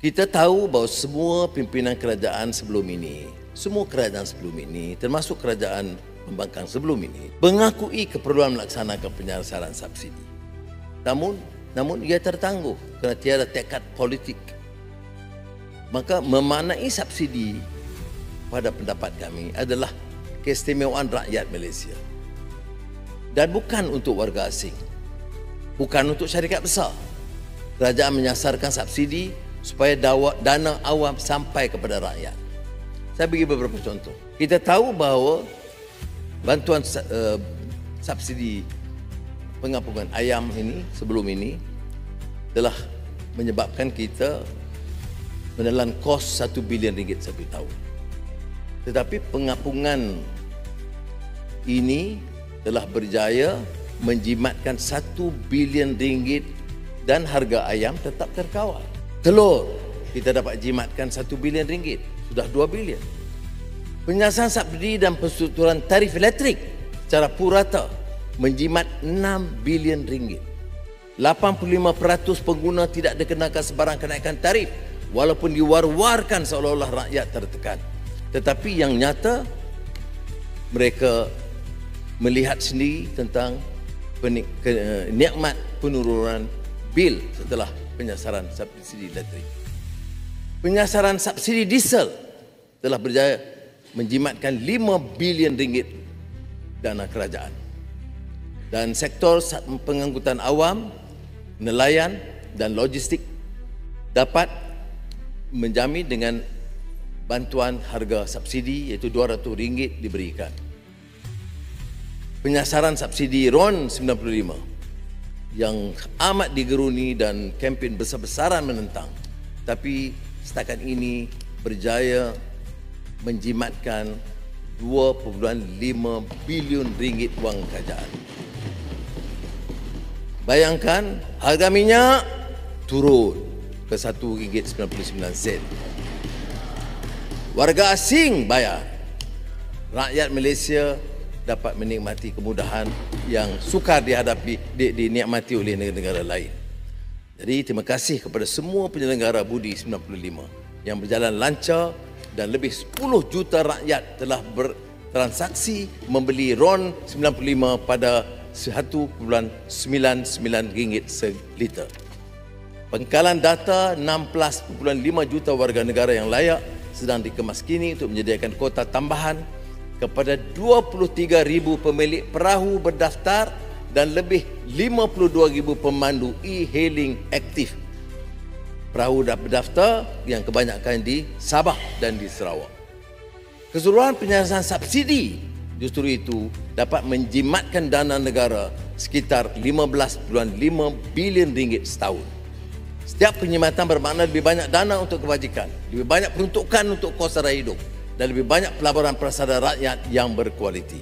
Kita tahu bahawa semua pimpinan kerajaan sebelum ini, termasuk kerajaan pembangkang sebelum ini, mengakui keperluan melaksanakan penyaluran subsidi. Namun ia tertangguh kerana tiada tekad politik. Maka memaknai subsidi pada pendapat kami adalah keistimewaan rakyat Malaysia. Dan bukan untuk warga asing. Bukan untuk syarikat besar. Kerajaan menyasarkan subsidi supaya dana awam sampai kepada rakyat. Saya bagi beberapa contoh. Kita tahu bahawa bantuan subsidi pengampungan ayam ini sebelum ini telah menyebabkan kita menelan kos RM1 bilion satu tahun. Tetapi pengampungan ini telah berjaya menjimatkan RM1 bilion dan harga ayam tetap terkawal. Telur kita dapat jimatkan RM1 bilion, sudah RM2 bilion. Penyaluran subsidi dan penstrukturan tarif elektrik secara purata menjimat RM6 bilion. 85% pengguna tidak dikenakan sebarang kenaikan tarif walaupun diwar-warkan seolah-olah rakyat tertekan. Tetapi yang nyata mereka melihat sendiri tentang nikmat penurunan bil setelah penyasaran subsidi elektrik. Penyasaran subsidi diesel telah berjaya menjimatkan RM5 bilion dana kerajaan. Dan sektor pengangkutan awam, nelayan dan logistik dapat menjamin dengan bantuan harga subsidi iaitu RM200 diberikan. Penyasaran subsidi RON 95 yang amat digeruni dan kempen besar-besaran menentang, tapi setakat ini berjaya menjimatkan RM2.5 bilion wang kerajaan. Bayangkan harga minyak turun ke RM1.99. Warga asing bayar. Rakyat Malaysia dapat menikmati kemudahan yang sukar dinikmati oleh negara-negara lain. Jadi terima kasih kepada semua penyelenggara Budi 95 yang berjalan lancar dan lebih 10 juta rakyat telah bertransaksi membeli RON 95 pada RM1.99 seliter. Pengkalan data 16.5 juta warga negara yang layak sedang dikemas kini untuk menyediakan kuota tambahan kepada 23,000 pemilik perahu berdaftar dan lebih 52,000 pemandu e-hailing aktif. Perahu berdaftar yang kebanyakan di Sabah dan di Sarawak. Keseluruhan penyaluran subsidi justru itu dapat menjimatkan dana negara sekitar RM15.5 bilion setahun. Setiap penjimatan bermakna lebih banyak dana untuk kebajikan, lebih banyak peruntukan untuk kos sara hidup dan lebih banyak pelaburan prasada rakyat yang berkualiti.